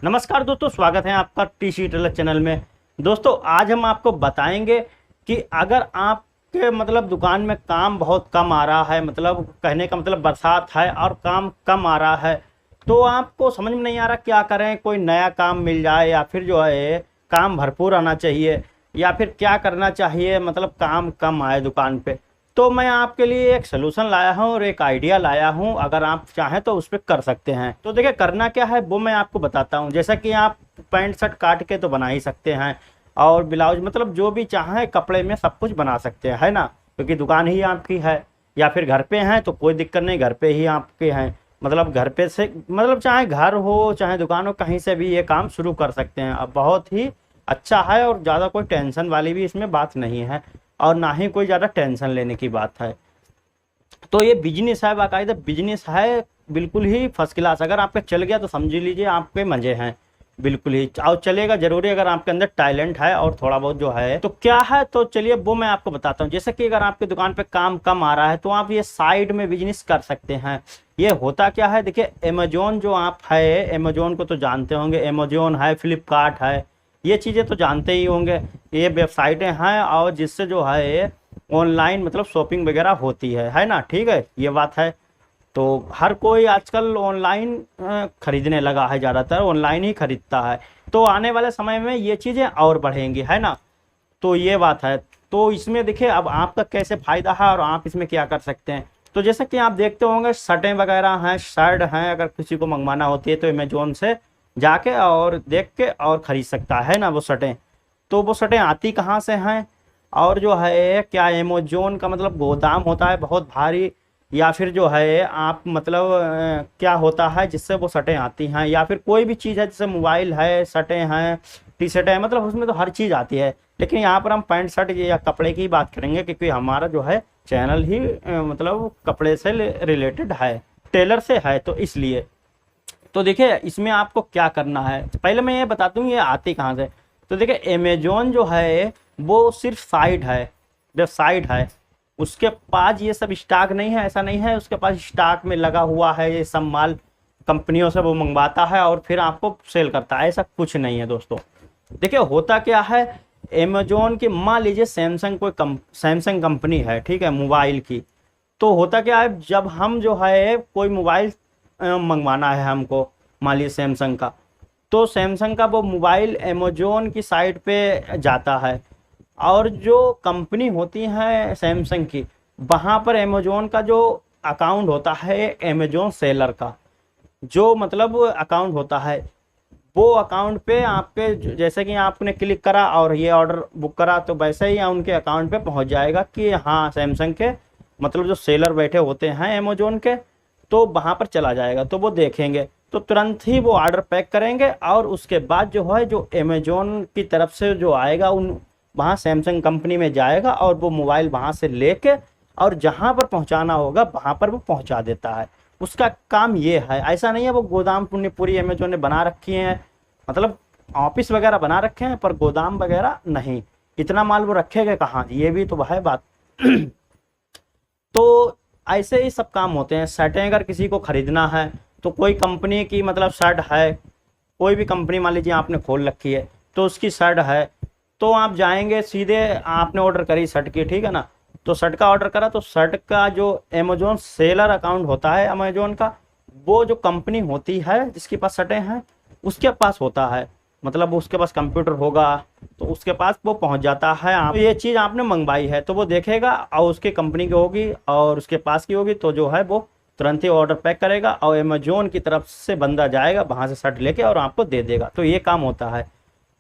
नमस्कार दोस्तों, स्वागत है आपका टीसी टेलर चैनल में। दोस्तों आज हम आपको बताएंगे कि अगर आपके दुकान में काम बहुत कम आ रहा है, कहने का बरसात है और काम कम आ रहा है, तो आपको समझ में नहीं आ रहा क्या करें। कोई नया काम मिल जाए या फिर जो है काम भरपूर आना चाहिए, या फिर क्या करना चाहिए काम कम आए दुकान पे। तो मैं आपके लिए एक सलूशन लाया हूँ और एक आइडिया लाया हूँ, अगर आप चाहें तो उस पर कर सकते हैं। तो देखिए करना क्या है वो मैं आपको बताता हूँ। जैसा कि आप पैंट शर्ट काट के तो बना ही सकते हैं, और ब्लाउज जो भी चाहें कपड़े में सब कुछ बना सकते हैं, है ना। क्योंकि दुकान ही आपकी है, या फिर घर पे हैं तो कोई दिक्कत नहीं, घर पे ही आपके हैं। घर पे से चाहे घर हो चाहे दुकान हो, कहीं से भी ये काम शुरू कर सकते हैं। अब बहुत ही अच्छा है और ज़्यादा कोई टेंशन वाली भी इसमें बात नहीं है, और ना ही कोई ज़्यादा टेंशन लेने की बात है। तो ये बिजनेस है, बाकायदा बिजनेस है, बिल्कुल ही फर्स्ट क्लास। अगर आपका चल गया तो समझ लीजिए आपके मज़े हैं, बिल्कुल ही। और चलेगा जरूरी अगर आपके अंदर टैलेंट है और थोड़ा बहुत जो है। तो क्या है, तो चलिए वो मैं आपको बताता हूँ। जैसे कि अगर आपकी दुकान पे काम कम आ रहा है तो आप ये साइड में बिजनेस कर सकते हैं। ये होता क्या है, देखिए अमेजोन जो आप है, अमेजोन को तो जानते होंगे। अमेजोन है, फ्लिपकार्ट है, ये चीज़ें तो जानते ही होंगे। ये वेबसाइटें हैं और जिससे जो है ऑनलाइन शॉपिंग वगैरह होती है ना। ठीक है, ये बात है। तो हर कोई आजकल ऑनलाइन खरीदने लगा है, ज़्यादातर ऑनलाइन ही खरीदता है। तो आने वाले समय में ये चीज़ें और बढ़ेंगी, है ना। तो ये बात है। तो इसमें देखिए अब आपका कैसे फ़ायदा है और आप इसमें क्या कर सकते हैं। तो जैसे कि आप देखते होंगे शर्टें वगैरह हैं, शर्ट हैं, अगर किसी को मंगवाना होती है तो अमेजोन से जाके और देख के और ख़रीद सकता है ना वो शर्टें। तो वो शर्टें आती कहाँ से हैं, और जो है क्या अमेजोन का गोदाम होता है बहुत भारी, या फिर जो है आप क्या होता है जिससे वो शर्टें आती हैं, या फिर कोई भी चीज़ है जैसे मोबाइल है, शर्टें हैं, टी शर्ट है, उसमें तो हर चीज़ आती है। लेकिन यहाँ पर हम पैंट शर्ट या कपड़े की बात करेंगे, क्योंकि हमारा जो है चैनल ही कपड़े से रिलेटेड है, टेलर से है, तो इसलिए। तो देखिए इसमें आपको क्या करना है, पहले मैं ये बता दूँ ये आती कहाँ से। तो देखिए अमेजोन जो है वो सिर्फ साइट है, वेबसाइट है। उसके पास ये सब स्टॉक नहीं है, ऐसा नहीं है उसके पास स्टॉक में लगा हुआ है ये सब माल, कंपनियों से वो मंगवाता है और फिर आपको सेल करता है, ऐसा कुछ नहीं है दोस्तों। देखिए होता क्या है, अमेजोन की मान लीजिए सैमसंग सैमसंग कंपनी है, ठीक है, मोबाइल की। तो होता क्या है, जब हम जो है कोई मोबाइल मंगवाना है हमको, मान लीजिए सैमसंग का, तो सैमसंग का वो मोबाइल अमेजोन की साइट पे जाता है, और जो कंपनी होती है सैमसंग की, वहाँ पर अमेजोन का जो अकाउंट होता है, अमेजोन सेलर का जो अकाउंट होता है, वो अकाउंट पे आपके जैसे कि आपने क्लिक करा और ये ऑर्डर बुक करा, तो वैसे ही उनके अकाउंट पे पहुंच जाएगा कि हाँ सैमसंग के जो सेलर बैठे होते हैं अमेजोन के, तो वहाँ पर चला जाएगा। तो वो देखेंगे तो तुरंत ही वो ऑर्डर पैक करेंगे, और उसके बाद जो है जो अमेजोन की तरफ से जो आएगा उन वहाँ सैमसंग कंपनी में जाएगा, और वो मोबाइल वहाँ से लेके और जहाँ पर पहुँचाना होगा वहाँ पर वो पहुँचा देता है। उसका काम ये है, ऐसा नहीं है वो गोदाम पूरी अमेजोन ने बना रखी है, ऑफिस वगैरह बना रखे हैं, पर गोदाम वगैरह नहीं। इतना माल वो रखेगा कहाँ, ये भी तो है बात। तो ऐसे ही सब काम होते हैं। शर्टें अगर किसी को ख़रीदना है तो कोई कंपनी की शर्ट है, कोई भी कंपनी मान लीजिए आपने खोल रखी है तो उसकी शर्ट है, तो आप जाएंगे सीधे, आपने ऑर्डर करी शर्ट की, ठीक है ना। तो शर्ट का ऑर्डर करा तो शर्ट का जो अमेजोन सेलर अकाउंट होता है अमेजोन का, वो जो कंपनी होती है जिसके पास शर्टें हैं उसके पास होता है, उसके पास कंप्यूटर होगा, तो उसके पास वो पहुंच जाता है। आप ये चीज़ आपने मंगवाई है तो वो देखेगा, और उसकी कंपनी की होगी और उसके पास की होगी, तो जो है वो तुरंत ही ऑर्डर पैक करेगा और अमेजोन की तरफ से बंदा जाएगा वहाँ से शर्ट लेके और आपको दे देगा। तो ये काम होता है।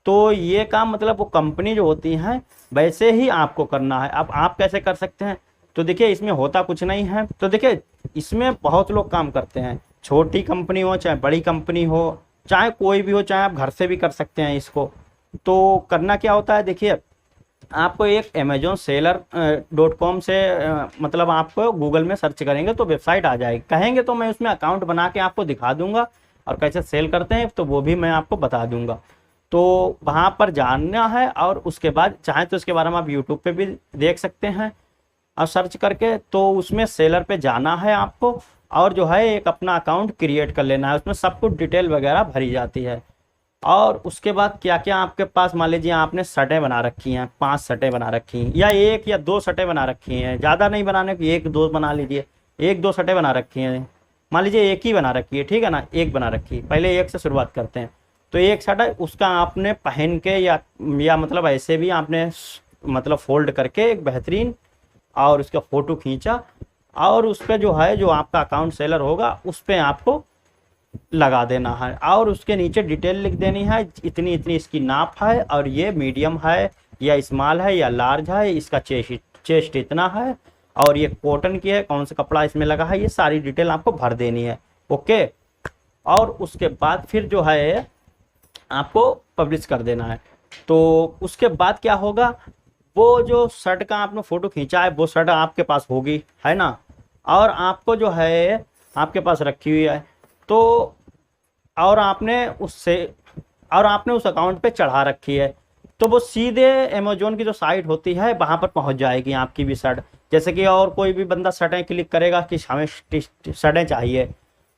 तो ये काम वो कंपनी जो होती हैं वैसे ही आपको करना है। अब आप कैसे कर सकते हैं, तो देखिए इसमें होता कुछ नहीं है। तो देखिए इसमें बहुत लोग काम करते हैं, छोटी कंपनी हो चाहे बड़ी कंपनी हो, चाहे कोई भी हो, चाहे आप घर से भी कर सकते हैं इसको। तो करना क्या होता है, देखिए आपको एक अमेजोन सेलर .com से आपको गूगल में सर्च करेंगे तो वेबसाइट आ जाएगी। कहेंगे तो मैं उसमें अकाउंट बना के आपको दिखा दूंगा, और कैसे सेल करते हैं तो वो भी मैं आपको बता दूंगा। तो वहाँ पर जानना है, और उसके बाद चाहे तो इसके बारे में आप यूट्यूब पे भी देख सकते हैं और सर्च करके। तो उसमें सेलर पे जाना है आपको, और जो है एक अपना अकाउंट क्रिएट कर लेना है, उसमें सब कुछ डिटेल वगैरह भरी जाती है। और उसके बाद क्या क्या आपके पास, मान लीजिए आपने शर्टें बना रखी हैं, 5 शर्टें बना रखी हैं या 1 या 2 शर्टें बना रखी हैं, ज़्यादा नहीं बनाने की, 1 2 बना लीजिए, 1 2 शर्टें बना रखी हैं, मान लीजिए एक ही बना रखी है, ठीक है ना, एक बना रखी है, पहले एक से शुरुआत करते हैं। तो एक शर्ट है उसका आपने पहन के या मतलब ऐसे भी आपने मतलब फोल्ड करके एक बेहतरीन और उसका फ़ोटो खींचा और उस पर जो है, जो आपका अकाउंट सेलर होगा उस पर आपको लगा देना है और उसके नीचे डिटेल लिख देनी है, इतनी इतनी इसकी नाप है और ये मीडियम है या स्मॉल है या लार्ज है, इसका चेस्ट इतना है और ये कॉटन की है, कौन सा कपड़ा इसमें लगा है, ये सारी डिटेल आपको भर देनी है। ओके, और उसके बाद फिर जो है आपको पब्लिश कर देना है। तो उसके बाद क्या होगा, वो जो शर्ट का आपने फ़ोटो खींचा है वो शर्ट आपके पास होगी, है ना, और आपको जो है आपके पास रखी हुई है, तो और आपने उस अकाउंट पे चढ़ा रखी है, तो वो सीधे अमेजोन की जो साइट होती है वहाँ पर पहुँच जाएगी आपकी भी शर्ट। जैसे कि और कोई भी बंदा शर्टें क्लिक करेगा कि हमें शर्टें चाहिए,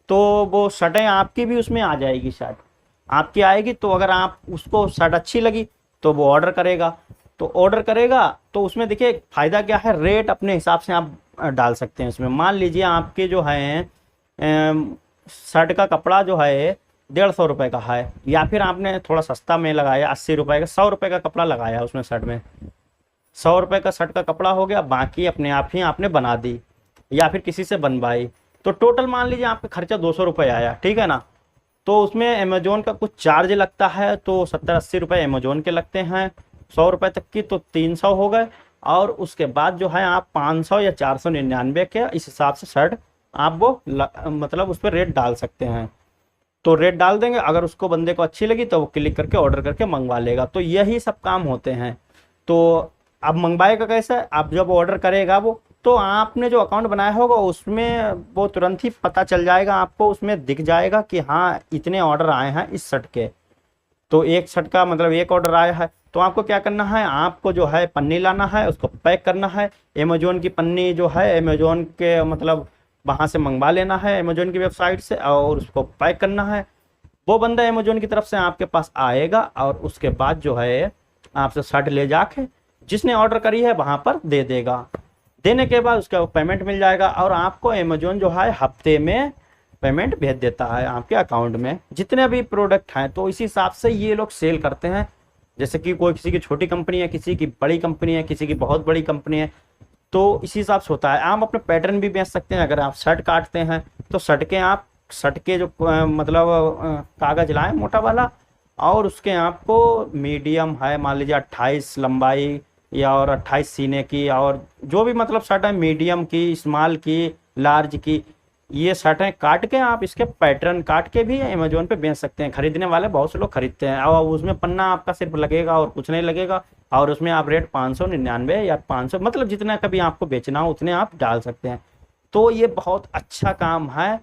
तो वो शर्टें आपकी भी उसमें आ जाएगी, शर्ट आपकी आएगी। तो अगर आप उसको शर्ट अच्छी लगी तो वो ऑर्डर करेगा, तो उसमें देखिए फ़ायदा क्या है, रेट अपने हिसाब से आप डाल सकते हैं उसमें। मान लीजिए आपके जो है शर्ट का कपड़ा जो है 150 रुपये का है, या फिर आपने थोड़ा सस्ता में लगाया 80 रुपये का, 100 रुपये का कपड़ा लगाया उसमें शर्ट में, 100 रुपये का शर्ट का कपड़ा हो गया, बाकी अपने आप ही आपने बना दी या फिर किसी से बनवाई, तो टोटल मान लीजिए आपका खर्चा 200 रुपये आया, ठीक है ना। तो उसमें अमेजोन का कुछ चार्ज लगता है, तो 70-80 रुपये अमेजोन के लगते हैं, 100 रुपये तक की तो 300 हो गए, और उसके बाद जो है आप 500 या 499 के इस हिसाब से शर्ट आप वो मतलब उस पर रेट डाल सकते हैं। तो रेट डाल देंगे, अगर उसको बंदे को अच्छी लगी तो वो क्लिक करके ऑर्डर करके मंगवा लेगा। तो यही सब काम होते हैं। तो अब मंगवाएगा कैसे, आप जब ऑर्डर करेगा वो, तो आपने जो अकाउंट बनाया होगा उसमें वो तुरंत ही पता चल जाएगा आपको, उसमें दिख जाएगा कि हाँ इतने ऑर्डर आए हैं इस शर्ट के। तो एक शर्ट का मतलब एक ऑर्डर आया है, तो आपको क्या करना है, आपको जो है पन्नी लाना है, उसको पैक करना है, अमेजोन की पन्नी जो है अमेजोन के मतलब वहाँ से मंगवा लेना है अमेजोन की वेबसाइट से, और उसको पैक करना है। वो बंदा अमेजोन की तरफ से आपके पास आएगा और उसके बाद जो है आपसे शर्ट ले जाके जिसने ऑर्डर करी है वहाँ पर दे देगा। देने के बाद उसका पेमेंट मिल जाएगा और आपको अमेजोन जो है हफ्ते में पेमेंट भेज देता है आपके अकाउंट में जितने भी प्रोडक्ट हैं। तो इसी हिसाब से ये लोग सेल करते हैं। जैसे कि कोई किसी की छोटी कंपनी है, किसी की बड़ी कंपनी है, किसी की बहुत बड़ी कंपनी है, तो इसी हिसाब से होता है। आप अपने पैटर्न भी बेच सकते हैं। अगर आप शर्ट काटते हैं तो शर्ट के जो मतलब कागज लाएं मोटा वाला, और उसके आपको मीडियम है मान लीजिए 28 लंबाई या और 28 सीने की, और जो भी मतलब शर्ट है मीडियम की, स्मॉल की, लार्ज की, ये शर्टें काट के आप इसके पैटर्न काट के भी अमेजोन पे बेच सकते हैं। खरीदने वाले बहुत से लोग खरीदते हैं, और उसमें पन्ना आपका सिर्फ लगेगा और कुछ नहीं लगेगा, और उसमें आप रेट 599 या 500 मतलब जितना कभी आपको बेचना हो उतने आप डाल सकते हैं। तो ये बहुत अच्छा काम है।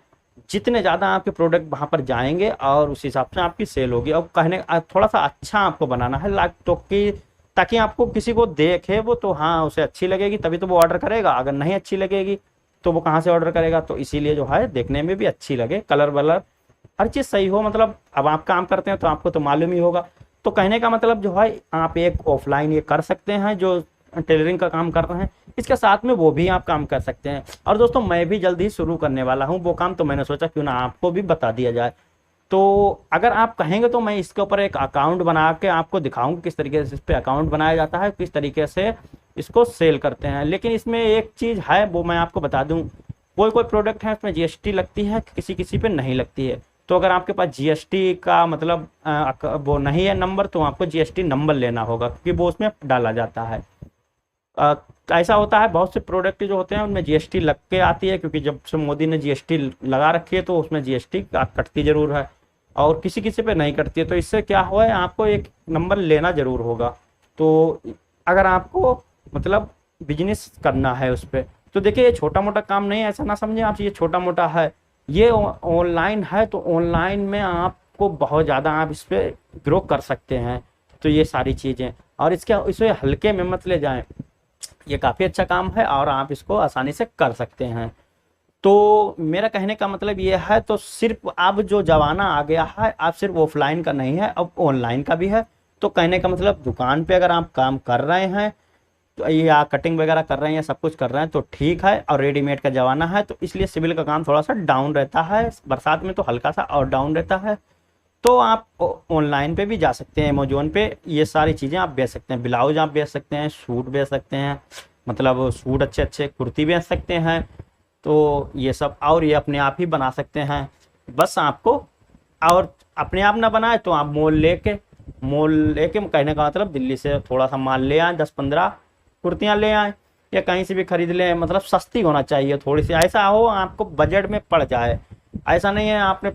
जितने ज़्यादा आपके प्रोडक्ट वहाँ पर जाएंगे और उस हिसाब से आपकी सेल होगी। अब कहने थोड़ा सा अच्छा आपको बनाना है लाइक, तो कि ताकि आपको किसी को देखे वो तो हाँ उसे अच्छी लगेगी तभी तो वो ऑर्डर करेगा, अगर नहीं अच्छी लगेगी तो वो कहाँ से ऑर्डर करेगा। तो इसीलिए जो है देखने में भी अच्छी लगे, कलर वलर हर चीज़ सही हो। मतलब अब आप काम करते हैं तो आपको तो मालूम ही होगा। तो कहने का मतलब जो है आप एक ऑफलाइन ये कर सकते हैं जो टेलरिंग का काम कर रहे हैं, इसके साथ में वो भी आप काम कर सकते हैं। और दोस्तों मैं भी जल्दी ही शुरू करने वाला हूँ वो काम, तो मैंने सोचा क्यों ना आपको भी बता दिया जाए। तो अगर आप कहेंगे तो मैं इसके ऊपर एक अकाउंट बना के आपको दिखाऊंगा किस तरीके से इस पर अकाउंट बनाया जाता है, किस तरीके से इसको सेल करते हैं। लेकिन इसमें एक चीज़ है वो मैं आपको बता दूं, कोई कोई प्रोडक्ट है उसमें जीएसटी लगती है, किसी किसी पे नहीं लगती है। तो अगर आपके पास जीएसटी का मतलब वो नहीं है नंबर, तो आपको जीएसटी नंबर लेना होगा क्योंकि वो उसमें डाला जाता है। ऐसा होता है बहुत से प्रोडक्ट जो होते हैं उनमें जीएसटी लग के आती है, क्योंकि जब से मोदी ने जीएसटी लगा रखी है तो उसमें जीएसटी कटती जरूर है, और किसी किसी पे नहीं कटती है। तो इससे क्या हुआ है, आपको एक नंबर लेना जरूर होगा। तो अगर आपको मतलब बिजनेस करना है उस पर, तो देखिए ये छोटा मोटा काम नहीं है, ऐसा ना समझें आप ये छोटा मोटा है, ये ऑनलाइन है। तो ऑनलाइन में आपको बहुत ज़्यादा आप इस पर ग्रो कर सकते हैं। तो ये सारी चीज़ें, और इसे हल्के में मत ले जाएं, ये काफ़ी अच्छा काम है और आप इसको आसानी से कर सकते हैं। तो मेरा कहने का मतलब ये है, तो सिर्फ अब जो ज़माना आ गया है, अब सिर्फ ऑफलाइन का नहीं है, अब ऑनलाइन का भी है। तो कहने का मतलब दुकान पे अगर आप काम कर रहे हैं तो या कटिंग वगैरह कर रहे हैं या सब कुछ कर रहे हैं तो ठीक है, और रेडीमेड का ज़माना है तो इसलिए सिविल का काम थोड़ा सा डाउन रहता है, बरसात में तो हल्का सा और डाउन रहता है। तो आप ऑनलाइन पे भी जा सकते हैं, अमेजोन पे ये सारी चीज़ें आप बेच सकते हैं, ब्लाउज आप बेच सकते हैं, सूट बेच सकते हैं, मतलब सूट अच्छे अच्छे कुर्ती बेच सकते हैं। तो ये सब, और ये अपने आप ही बना सकते हैं, बस आपको, और अपने आप ना बनाए तो आप मोल लेके कहने का मतलब दिल्ली से थोड़ा सा माल ले आए, 10-15 कुर्तियाँ ले आए या कहीं से भी खरीद लें, मतलब सस्ती होना चाहिए थोड़ी सी, ऐसा हो आपको बजट में पड़ जाए। ऐसा नहीं है आपने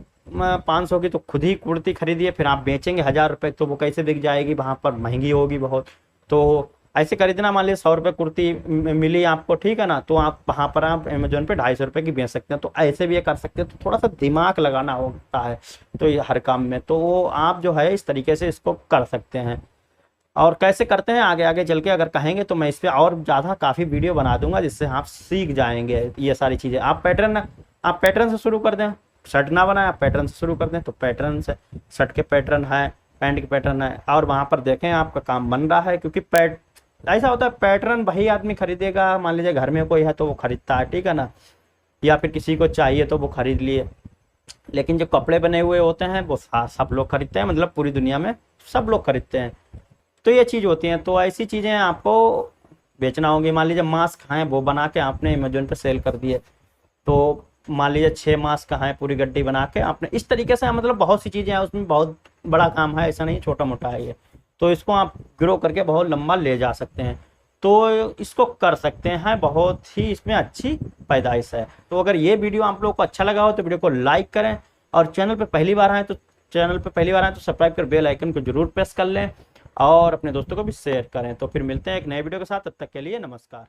500 की तो खुद ही कुर्ती खरीदिए, फिर आप बेचेंगे 1000 रुपये, तो वो कैसे बिक जाएगी, वहाँ पर महंगी होगी बहुत। तो ऐसे खरीदना, मान लीजिए 100 रुपये कुर्ती मिली आपको, ठीक है ना, तो आप वहाँ पर आप अमेजोन पे 250 रुपये की बेच सकते हैं। तो ऐसे भी ये कर सकते हैं, तो थोड़ा सा दिमाग लगाना होता है तो ये हर काम में, तो वो आप जो है इस तरीके से इसको कर सकते हैं। और कैसे करते हैं आगे आगे चल के अगर कहेंगे तो मैं इस पर और ज़्यादा काफ़ी वीडियो बना दूंगा, जिससे आप सीख जाएंगे ये सारी चीज़ें। आप पैटर्न से शुरू कर दें, शर्ट ना बनाए आप पैटर्न से शुरू कर दें, तो पैटर्न से शर्ट के पैटर्न है, पैंट के पैटर्न है, और वहाँ पर देखें आपका काम बन रहा है। क्योंकि ऐसा होता है पैटर्न वही आदमी खरीदेगा, मान लीजिए घर में कोई है तो वो खरीदता है, ठीक है ना, या फिर किसी को चाहिए तो वो खरीद लिए। लेकिन जो कपड़े बने हुए होते हैं वो सब लोग खरीदते हैं, मतलब पूरी दुनिया में सब लोग खरीदते हैं। तो ये चीज़ होती हैं, तो ऐसी चीज़ें आपको बेचना होगी। मान लीजिए मास्क हैं, वो बना के आपने अमेजोन पे सेल कर दिए, तो मान लीजिए 6 मास्क हैं, पूरी गड्डी बना के आपने, इस तरीके से मतलब बहुत सी चीज़ें हैं उसमें, बहुत बड़ा काम है, ऐसा नहीं छोटा मोटा है ये। तो इसको आप ग्रो करके बहुत लंबा ले जा सकते हैं, तो इसको कर सकते हैं, बहुत ही इसमें अच्छी पैदाइश है। तो अगर ये वीडियो आप लोगों को अच्छा लगा हो तो वीडियो को लाइक करें, और चैनल पे पहली बार आए तो सब्सक्राइब कर बेल आइकन को जरूर प्रेस कर लें, और अपने दोस्तों को भी शेयर करें। तो फिर मिलते हैं एक नए वीडियो के साथ, तब तक के लिए नमस्कार।